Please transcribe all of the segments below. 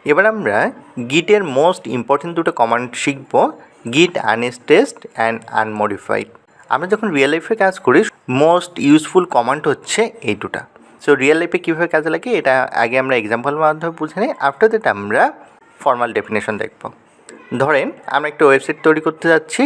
এবার আমরা গিটের most important দুটো কমান্ড শিখব, গিট আনস্টেজড অ্যান্ড আনমডিফাইড। আমরা যখন রিয়েল লাইফে কাজ করি মোস্ট ইউজফুল কমান্ড হচ্ছে এই দুটা। সো রিয়েল লাইফে কীভাবে কাজে লাগে এটা আগে আমরা এক্সাম্পলের মাধ্যমে বুঝে নিই, আফটার দ্যাট আমরা ফর্মাল ডেফিনেশন দেখব। ধরেন আমরা একটা ওয়েবসাইট তৈরি করতে যাচ্ছি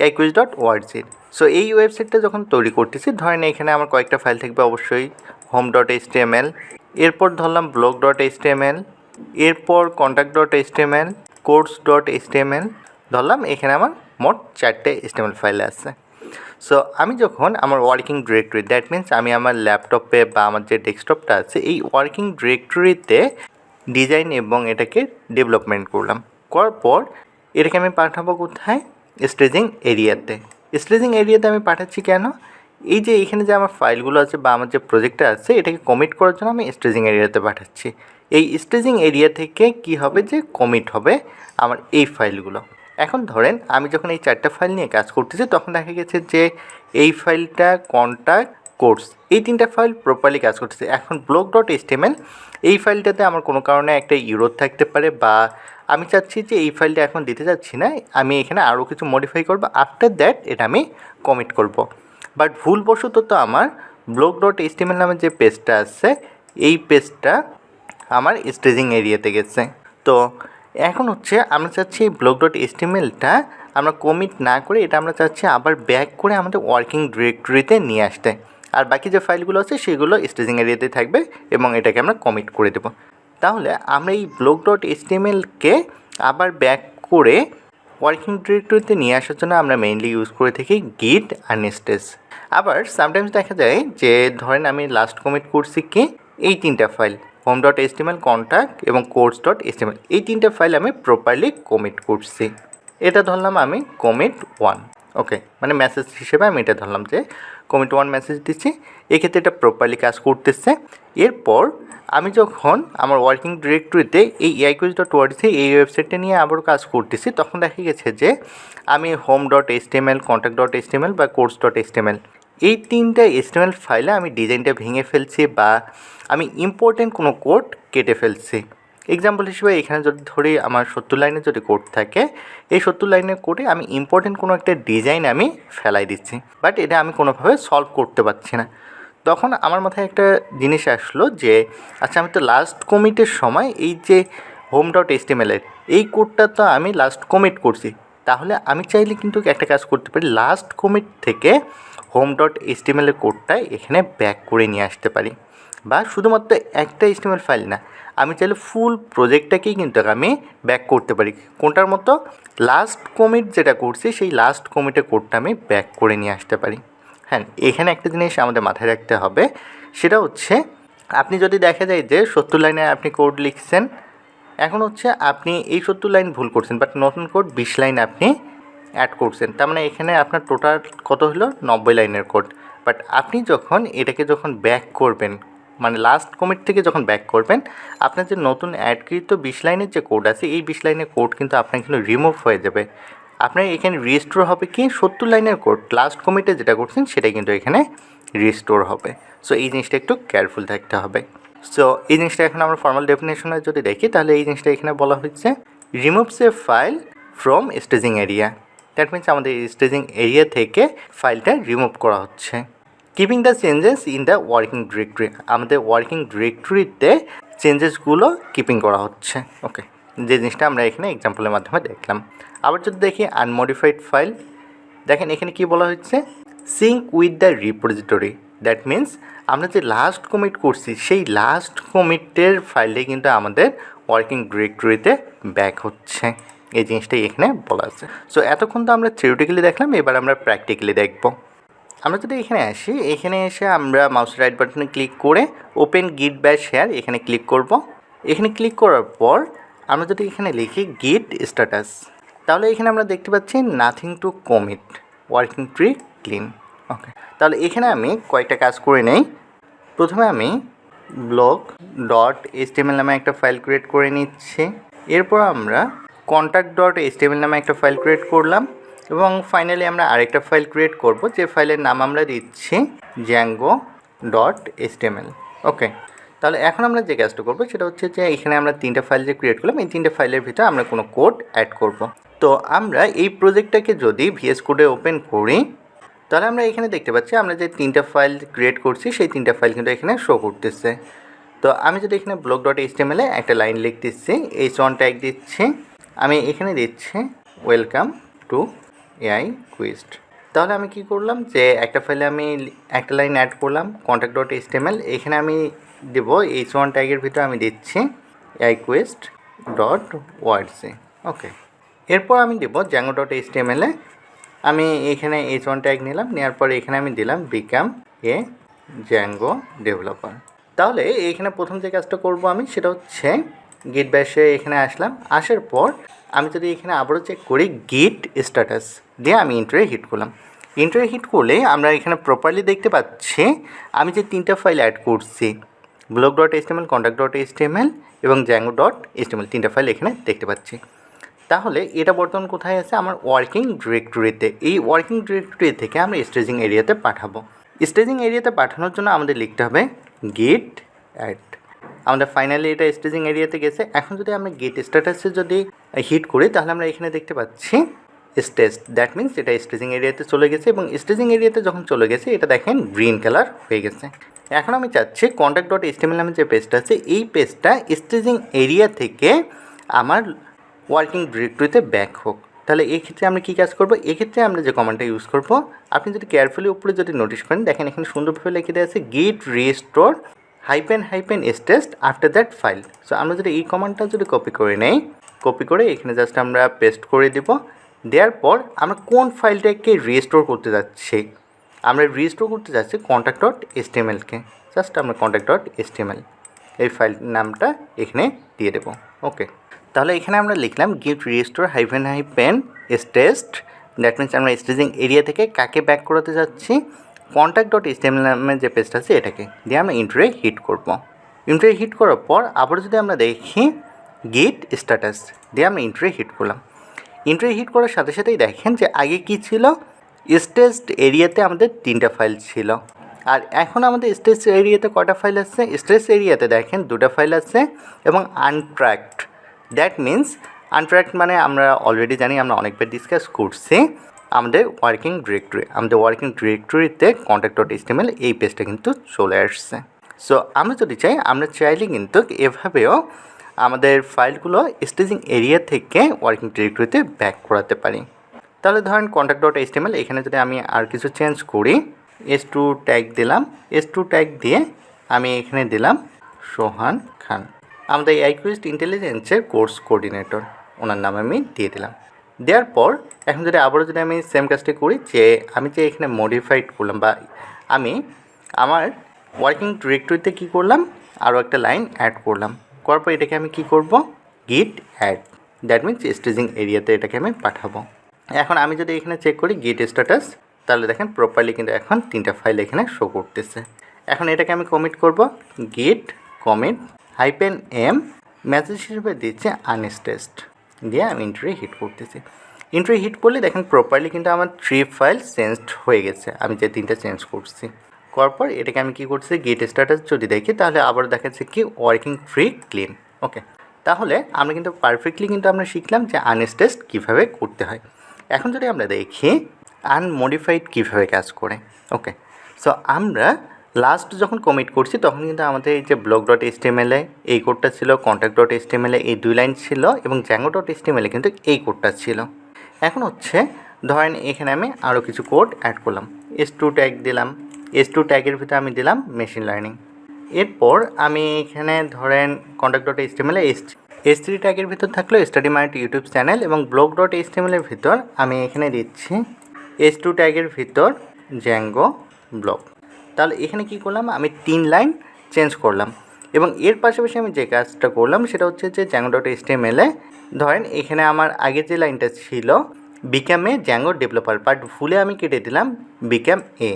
iquiz.org। সো এই ওয়েবসাইটটা যখন তৈরি করতেছি, ধরেন এখানে আমার কয়েকটা ফাইল থাকবে অবশ্যই, home.html, এরপর ধরলাম blog.html, এরপর contact.html, course.html, ধরলাম এখানে আমার মোট 4টে HTML ফাইল আছে। সো আমি যখন আমার ওয়ার্কিং ডিরেক্টরি, দ্যাট মিনস আমি আমার ল্যাপটপে বা আমার যে ডেস্কটপটা আছে এই ওয়ার্কিং ডিরেক্টরিতে ডিজাইন এবং এটাকে ডেভেলপমেন্ট করলাম, করার পর এটাকে আমি পাঠাবো কোথায়? স্টেজিং এরিয়াতে। স্টেজিং এরিয়াতে আমি পাঠাচ্ছি কেন? এই যে এখানে যে আমার ফাইলগুলো আছে বা আমার যে প্রজেক্টটা আছে এটাকে কমিট করার জন্য আমি স্টেজিং এরিয়াতে পাঠাচ্ছি। এই স্টেজিং এরিয়া থেকে কি হবে, যে কমিট হবে আমার এই ফাইলগুলো। এখন ধরেন আমি যখন এই 4টা ফাইল নিয়ে কাজ করতেছি তখন দেখা গেছে যে এই ফাইলটা, কন্ট্যাক্ট, কোর্স, এই 3টা ফাইল প্রপারলি কাজ করতেছে। এখন blog.html এই ফাইলটাতে আমার কোনো কারণে একটা ইরর থাকতে পারে, বা আমি চাচ্ছি যে এই ফাইলটা এখন দিতে যাচ্ছি না, আমি এখানে আরও কিছু মডিফাই করব, আফটার দ্যাট এটা আমি কমিট করব। বাট ভুলবশত তো আমার blog.html নামে যে পেজটা আছে এই পেজটা আমার স্টেজিং এরিয়াতে গেছে। তো এখন হচ্ছে আমরা চাচ্ছি এই blog.htmlটা আমরা কমিট না করে এটা আমরা চাচ্ছি আবার ব্যাক করে আমাদের ওয়ার্কিং ডিরেক্টরিতে নিয়ে আসতে, আর বাকি যে ফাইলগুলো আছে সেগুলো স্টেজিং এরিয়াতে থাকবে এবং এটাকে আমরা কমিট করে দেব। তাহলে আমরা এই blog.htmlকে আবার ব্যাক করে ওয়ার্কিং ডিরেক্টরিতে নিয়ে আসার জন্য আমরা মেইনলি ইউজ করে থাকি গিট আনস্টেজ। আবার সামটাইমস দেখা যায় যে ধরেন আমি লাস্ট কমিট করছি কি এই 3টা ফাইল, home.html, contact এবং course.html, এই 3টা ফাইল আমি প্রপারলি কমিট করছি। এটা ধরলাম আমি কমিট 1, ওকে, মানে মেসেজ হিসেবে আমি এটা ধরলাম যে কমিট 1 মেসেজ দিচ্ছি, এক্ষেত্রে এটা প্রপারলি কাজ করতেছে। এরপর আমি যখন আমার ওয়ার্কিং ডিরেক্টরিতে এই iquiz.org এই ওয়েবসাইটটা নিয়ে আবারও কাজ করতেছি তখন দেখা গেছে যে আমি home.html, contact.html বা course.html এই 3টা HTML ফাইলে আমি ডিজাইনটা ভেঙে ফেলছি বা আমি ইম্পর্টেন্ট কোনো কোড কেটে ফেলছি। এক্সাম্পল হিসেবে এখানে যদি ধরি আমার 70 লাইনের যদি কোড থাকে, এই 70 লাইনের কোডে আমি ইম্পর্টেন্ট কোনো একটা ডিজাইন আমি ফেলাই দিচ্ছি, বাট এটা আমি কোনোভাবে সলভ করতে পারছি না। তখন আমার মাথায় একটা জিনিস আসলো যে আচ্ছা আমি তো লাস্ট কমিটের সময় এই যে home.html এর এই কোডটা তো আমি লাস্ট কমিট করছি, তাহলে আমি চাইলে কিন্তু একটা কাজ করতে পারি, লাস্ট কমিট থেকে home.html এর কোডটা এখানে ব্যাক করে নিয়ে আসতে পারি, বা শুধুমাত্র একটা HTML ফাইল না, আমি চাইলে ফুল প্রজেক্টটাকেই কিন্তু আমি ব্যাক করতে পারি। কোনটার মতো? লাস্ট কমিট যেটা করছি সেই লাস্ট কমিটের কোডটা আমি ব্যাক করে নিয়ে আসতে পারি। হ্যাঁ, এখানে একটা জিনিস আমাদের মাথায় রাখতে হবে, সেটা হচ্ছে আপনি যদি দেখা যায় যে 70 লাইনে আপনি কোড লিখছেন, এখন হচ্ছে আপনি এই 70 লাইন ভুল করছেন, বাট নতুন কোড 20 লাইন আপনি অ্যাড করছেন, তার মানে এখানে আপনার টোটাল কত হলো? 90 লাইনের কোড। বাট আপনি যখন এটাকে যখন ব্যাক করবেন, মানে লাস্ট কমিট থেকে যখন ব্যাক করবেন, আপনার যে নতুন অ্যাডকৃত 20 লাইনের যে কোড আছে এই 20 লাইনের কোড কিন্তু আপনার কিন্তু রিমুভ হয়ে যাবে। আপনার এখানে রিস্টোর হবে কি 70 লাইনের কোড, লাস্ট কমিটে যেটা করছেন সেটাই কিন্তু এখানে রিস্টোর হবে। সো এই জিনিসটা একটু কেয়ারফুল থাকতে হবে। সো এই জিনিসটা এখন আমরা ফর্মাল ডেফিনেশনে যদি দেখি তাহলে এই জিনিসটা এখানে বলা হচ্ছে removes A file from staging area. That means আমাদের স্টেজিং এরিয়া থেকে ফাইলটা রিমুভ করা হচ্ছে। Keeping the changes in the working directory, আমাদের ওয়ার্কিং ডিরেক্টরিতে চেঞ্জেসগুলো কিপিং করা হচ্ছে। ওকে, যে জিনিসটা আমরা এখানে এক্সাম্পলের মাধ্যমে দেখলাম। আবার যদি দেখি আনমডিফাইড ফাইল, দেখেন এখানে কি বলা হচ্ছে, sync with the repository. That means আমরা যে লাস্ট কমিট করছি সেই লাস্ট কমিটের ফাইলটাই কিন্তু আমাদের ওয়ার্কিং ডিরেক্টরিতে ব্যাক হচ্ছে, এই জিনিসটাই এখানে বলা আছে। সো এতক্ষণ তো আমরা থিওরিটিক্যালি দেখলাম, এবার আমরা প্র্যাকটিক্যালি দেখব। আমরা যদি এখানে আসি, এখানে এসে আমরা মাউস রাইট বাটনে ক্লিক করে ওপেন গিট ব্যাশ শেয়ার এখানে ক্লিক করব। এখানে ক্লিক করার পর আমরা যদি এখানে লিখি গিট স্ট্যাটাস, তাহলে এখানে আমরা দেখতে পাচ্ছি nothing to commit, working tree clean. Okay, তাহলে এখানে আমি কয়েকটা কাজ করে নেই। প্রথমে আমি blog.html নামে একটা ফাইল ক্রিয়েট করে নিচ্ছি, এরপর আমরা contact.html নামে একটা ফাইল ক্রিয়েট করলাম, এবং ফাইনালি আমরা আরেকটা ফাইল ক্রিয়েট করব যে ফাইলের নাম আমরা দিচ্ছি django.html। ওকে, তাহলে এখন আমরা যে কাজটা করবো সেটা হচ্ছে যে এখানে আমরা 3টা ফাইল যে ক্রিয়েট করলাম, এই 3টে ফাইলের ভিতরে আমরা কোনো কোড অ্যাড করব। তো আমরা এই প্রজেক্টটাকে যদি ভিএস কোডে ওপেন করি, তাহলে আমরা এখানে দেখতে পাচ্ছি আমরা যে 3টা ফাইল ক্রিয়েট করছি সেই 3টা ফাইল কিন্তু এখানে শো করতেছে। তো আমি যদি এখানে block.html একটা লাইন লিখতেছি, h1 ট্যাগ দিচ্ছি, আমি এখানে দিচ্ছি ওয়েলকাম টু এআই কুইজ। তাহলে আমি কি করলাম যে একটা ফাইলে আমি একটা লাইন অ্যাড করলাম contact.html, এখানে আমি দেব h1 ট্যাগের ভিতরে আমি দিচ্ছি এআই কুইজ ডট ওয়ার্ডস। ওকে, এরপর আমি দেব django.html এ আমি এখানে h1 ট্যাগ নিলাম, নেওয়ার পরে এখানে আমি দিলাম বিকাম এ django ডেভেলপার। তাহলে এইখানে প্রথম যে কাজটা করব আমি সেটা হচ্ছে গিট ব্যাশে এখানে আসলাম, আসার পর আমি যদি এখানে আবারও চেক করি গিট স্ট্যাটাস দিয়ে আমি ইন্টারে হিট করলাম। ইন্টারে হিট করলে আমরা এখানে প্রপারলি দেখতে পাচ্ছি আমি যে 3টা ফাইল অ্যাড করছি block.html, contact.html এবং django.html 3টা ফাইল এখানে দেখতে পাচ্ছি। তাহলে এটা বর্তমান কোথায় আছে? আমার ওয়ার্কিং ডিরেক্টরিতে। এই ওয়ার্কিং ডিরেক্টরি থেকে আমরা স্টেজিং এরিয়াতে পাঠাবো। স্টেজিং এরিয়াতে পাঠানোর জন্য আমাদের লিখতে হবে গিট অ্যাড। আমাদের ফাইনালি এটা স্টেজিং এরিয়াতে গেছে। এখন যদি আমরা গিট স্ট্যাটাসে যদি হিট করি তাহলে আমরা এখানে দেখতে পাচ্ছি স্টেজ, দ্যাট মিনস এটা স্টেজিং এরিয়াতে চলে গেছে এবং স্টেজিং এরিয়াতে যখন চলে গেছে এটা দেখেন গ্রিন কালার হয়ে গেছে। এখন আমি চাচ্ছি contact.html নামে যে পেজটা আছে এই পেজটা স্টেজিং এরিয়া থেকে আমার ওয়ার্কিং ডিরেক্টরিতে ব্যাক হোক। তাহলে এই ক্ষেত্রে আমরা কী কাজ করব? এক্ষেত্রে আমরা যে কমান্ডটা ইউজ করব, আপনি যদি কেয়ারফুলি উপরে যদি নোটিস করেন দেখেন এখানে সুন্দরভাবে লিখে দেওয়া আছে গিট restore --stage after that file. So আমরা যদি এই কমান্ডটা যদি কপি করে নেই, কপি করে এখানে জাস্ট আমরা পেস্ট করে দেব। দেওয়ার পর আমরা কোন ফাইলটাকে রিস্টোর করতে যাচ্ছি, আমরা রিস্টোর করতে যাচ্ছি contact.html-কে। জাস্ট আমরা contact.html এই ফাইল নামটা এখানে দিয়ে দেব। ওকে, তাহলে এখানে আমরা লিখলাম গিট রিস্টোর --স্টেজ, দ্যাট মিনস আমরা স্টেজিং এরিয়া থেকে কাকে ব্যাক করাতে যাচ্ছি, contact.html নামে যে পেজটা আছে এটাকে দিয়ে আমরা ইন্টারে হিট করব। ইন্টারে হিট করার পর আবার যদি আমরা দেখি গিট স্ট্যাটাস দিয়ে আমরা ইন্টারে হিট করলাম। ইন্টারে হিট করার সাথে সাথেই দেখেন যে আগে কি ছিল, স্টেজ এরিয়াতে আমাদের 3টা ফাইল ছিল, আর এখন আমাদের স্টেজ এরিয়াতে কয়টা ফাইল আছে? স্টেজ এরিয়াতে দেখেন 2টা ফাইল আছে এবং আনট্র্যাকড, দ্যাট মিনস আনট্র্যাকড মানে আমরা অলরেডি জানি, আমরা অনেকবার ডিসকাস করছি আমাদের ওয়ার্কিং ডিরেক্টরি। আমাদের ওয়ার্কিং ডিরেক্টরিতে contact.html এই পেজটা কিন্তু চলে আসছে। সো আমরা যদি চাই, আমরা চাইলে কিন্তু এভাবেও আমাদের ফাইলগুলো স্টেজিং এরিয়া থেকে ওয়ার্কিং ডিরেক্টরিতে ব্যাক করাতে পারি। তাহলে ধরেন contact.html এখানে যদি আমি আর কিছু চেঞ্জ করি, s2 ট্যাগ দিলাম, s2 ট্যাগ দিয়ে আমি এখানে দিলাম সোহান খান, আমাদের এই কুইজ ইন্টেলিজেন্সের কোর্স কোঅর্ডিনেটর, ওনার নাম আমি দিয়ে দিলাম। দেওয়ার পর এখন যদি আবারও যদি আমি সেম কাজটি করি, যে আমি যে এখানে মডিফাইড করলাম বা আমি আমার ওয়ার্কিং ডিরেক্টরিতে কী করলাম, আরও একটা লাইন অ্যাড করলাম, করার পর এটাকে আমি কী করব, গিট অ্যাড, দ্যাট মিনস স্টেজিং এরিয়াতে এটাকে আমি পাঠাবো। এখন আমি যদি এখানে চেক করি গিট স্ট্যাটাস, তাহলে দেখেন প্রপারলি কিন্তু এখন 3টা ফাইল এখানে শো করতেছে। এখন এটাকে আমি কমিট করব, গিট কমিট -m মেসেজ হিসেবে দিচ্ছে আনস্টেজড দিয়ে আমি ইন্টারে হিট করতেছি। ইন্টারে হিট করলে দেখেন প্রপারলি কিন্তু আমার 3 ফাইল চেঞ্জড হয়ে গেছে, আমি যে 3টা চেঞ্জ করছি। করার পর এটাকে আমি কী করছি, গিট স্ট্যাটাস যদি দেখি তাহলে আবার দেখাচ্ছে কি ওয়ার্কিং ফ্রি ক্লিন। ওকে, তাহলে আমরা কিন্তু পারফেক্টলি কিন্তু আমরা শিখলাম যে আনস্টেজড কীভাবে করতে হয়। এখন যদি আমরা দেখি আনমডিফাইড কীভাবে কাজ করে। ওকে, সো আমরা লাস্ট যখন কমিট করছি তখন কিন্তু আমাদের এই যে block.html এই কোডটা ছিল, contact.html এই 2 লাইন ছিল এবং django.html কিন্তু এই কোডটা ছিল। এখন হচ্ছে ধরেন এখানে আমি আরও কিছু কোড অ্যাড করলাম, s2 ট্যাগ দিলাম, s2 ট্যাগের ভিতরে আমি দিলাম মেশিন লার্নিং। এরপর আমি এখানে ধরেন contact.html s3 ট্যাগের ভিতর থাকলো স্টাডি মার্ট ইউটিউব চ্যানেল এবং block.html এর ভিতর আমি এখানে দিচ্ছি s2 ট্যাগের ভিতর django ব্লক। তাহলে এখানে কি করলাম, আমি 3 লাইন চেঞ্জ করলাম এবং এর পাশাপাশি আমি যে কাজটা করলাম সেটা হচ্ছে যে django.html ধরেন এখানে আমার আগে যে লাইনটা ছিল become a django developer, but ভুলে আমি কেটে দিলাম বিকাম এ,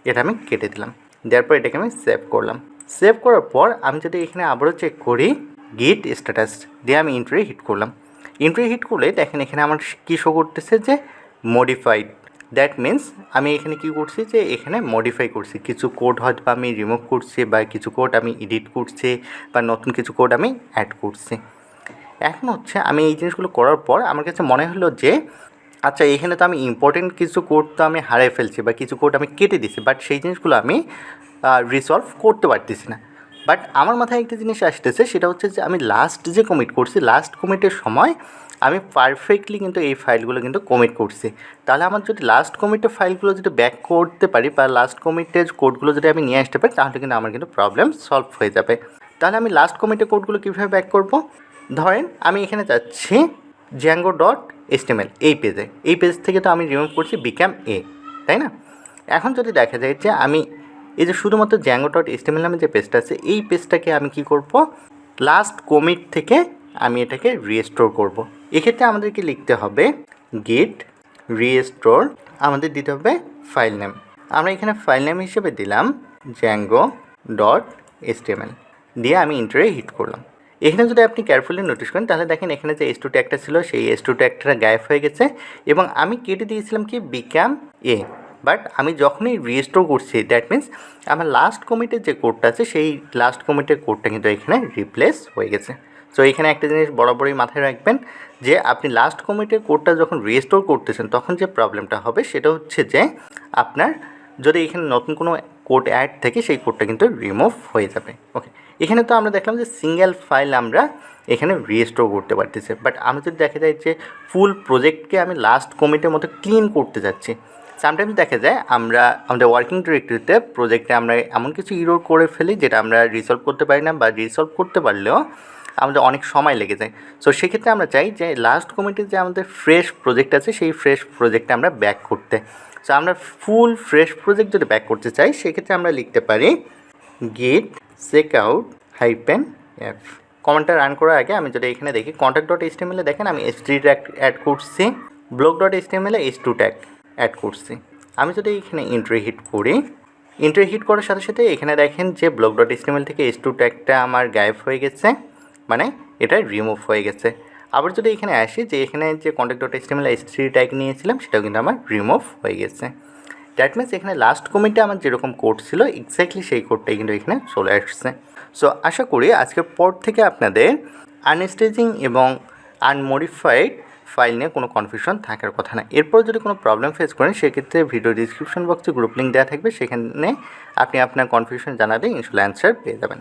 এটা আমি কেটে দিলাম। দেওয়ার পর এটাকে আমি সেভ করলাম। সেভ করার পর আমি যদি এখানে আবারও চেক করি গিট স্ট্যাটাস দিয়ে আমি ইন্টারে হিট করলাম। ইন্টারে হিট করলে দেখেন এখানে আমার কী শো করতেছে যে মডিফাইড, দ্যাট মিন্স আমি এখানে কী করছি যে এখানে মডিফাই করছি, কিছু কোড হয়তো আমি রিমুভ করছি বা কিছু কোড আমি এডিট করছি বা নতুন কিছু কোড আমি অ্যাড করছি। এখন হচ্ছে আমি এই জিনিসগুলো করার পর আমার কাছে মনে হলো যে আচ্ছা এখানে তো আমি ইম্পর্টেন্ট কিছু কোড তো আমি হারিয়ে ফেলছি বা কিছু কোড আমি কেটে দিছি, বাট সেই জিনিসগুলো আমি রিসলভ করতে পারতেছি না। বাট আমার মাথায় একটা জিনিস আসতেছে, সেটা হচ্ছে যে আমি লাস্ট যে কমিট করছি, লাস্ট কমিটের সময় আমি পারফেক্টলি কিন্তু এই ফাইলগুলো কিন্তু কমিট করছি। তাহলে আমার যদি লাস্ট কমিটের ফাইলগুলো যদি ব্যাক করতে পারি বা লাস্ট কমিটের কোডগুলো যদি আমি নিয়ে আসতে পারি, তাহলে কিন্তু আমার কিন্তু প্রবলেম সলভ হয়ে যাবে। তাহলে আমি লাস্ট কমিটের কোডগুলো কীভাবে ব্যাক করব? ধরেন আমি এখানে যাচ্ছি django.html এই পেজ থেকে তো আমি রিমুভ করছি বিকাম এ, তাই না? এখন যদি দেখা যায় যে আমি এই যে শুধুমাত্র django.html নামে যে পেজটা আছে, এই পেজটাকে আমি কি করব, লাস্ট কমিট থেকে আমি এটাকে রিস্টোর করব। এক্ষেত্রে আমাদেরকে লিখতে হবে গিট রিস্টোর, আমাদের দিতে হবে ফাইল নেম। আমরা এখানে ফাইল নেম হিসেবে দিলাম django.html, দিয়ে আমি ইন্টারে হিট করলাম। এখানে যদি আপনি কেয়ারফুলি নোটিস করেন তাহলে দেখেন এখানে যে S2 ট্যাগটা ছিল সেই S2 ট্যাগটা গায়েব হয়ে গেছে এবং আমি কেটে দিয়েছিলাম কি বিকাম এ। বাট আমি যখনই রিস্টোর করছি, দ্যাট মিন্স আমার লাস্ট কমিটের যে কোডটা আছে সেই লাস্ট কমিটের কোডটা কিন্তু এখানে রিপ্লেস হয়ে গেছে। সো এখানে একটা জিনিস বরাবরই মাথায় রাখবেন যে আপনি লাস্ট কমিটের কোডটা যখন রিস্টোর করতেছেন তখন যে প্রবলেমটা হবে সেটা হচ্ছে যে আপনার যদি এখানে নতুন কোনো কোড অ্যাড থাকে সেই কোডটা কিন্তু রিমুভ হয়ে যাবে। ওকে, এখানে তো আমরা দেখলাম যে সিঙ্গেল ফাইল আমরা এখানে রিস্টোর করতে পারতেছি, বাট আমি যদি দেখা যায় যে ফুল প্রজেক্টকে আমি লাস্ট কমিটের মতো ক্লিন করতে যাচ্ছি, সামটাইমস দেখা যায় আমরা আমাদের ওয়ার্কিং ডিরেক্টরিতে প্রজেক্টে আমরা এমন কিছু ইরর করে ফেলি যেটা আমরা রিসলভ করতে পারি না, বা রিসলভ করতে পারলেও আমাদের অনেক সময় লেগে যায়। সো সেক্ষেত্রে আমরা চাই যে লাস্ট কমিটে যে আমাদের ফ্রেশ প্রজেক্ট আছে সেই ফ্রেশ প্রজেক্টে আমরা ব্যাক করতে। সো আমরা ফুল ফ্রেশ প্রজেক্ট যদি ব্যাক করতে চাই সেক্ষেত্রে আমরা লিখতে পারি git checkout -f। কমান্ডটা রান করার আগে আমি যদি এখানে দেখি contact.html এ দেখেন আমি h3 ট্যাগ অ্যাড করছি, blog.html এ h2 ট্যাগ অ্যাড করছি। আমি যদি এখানে এন্ট্রি হিট করি, এন্ট্রি হিট করার সাথে সাথে এখানে দেখেন যে blog.html থেকে h2 ট্যাগটা আমার গায়েব হয়ে গেছে, মানে এটা রিমুভ হয়ে গেছে। আবার যদি এখানে আসি যে এখানে যে contact.html h3 ট্যাগ নিয়েছিলাম সেটাও কিন্তু আমার রিমুভ হয়ে গেছে। দ্যাট মিনস এখানে লাস্ট কমিটে আমার যেরকম কোড ছিল এক্স্যাক্টলি সেই কোডটাই কিন্তু এখানে চলে আসছে। সো আশা করি আজকের পর থেকে আপনাদের আনস্টেজিং এবং আনমডিফাইড ফাইল নিয়ে কোনো কনফিউশন থাকার কথা না। এরপর যদি কোনো প্রবলেম ফেস করেন সেক্ষেত্রে ভিডিও ডিসক্রিপশন বক্সে গ্রুপ লিঙ্ক দেওয়া থাকবে, সেখানে আপনি আপনার কনফিউশন জানালে ইনশাল্লাহ অ্যান্সার পেয়ে যাবেন।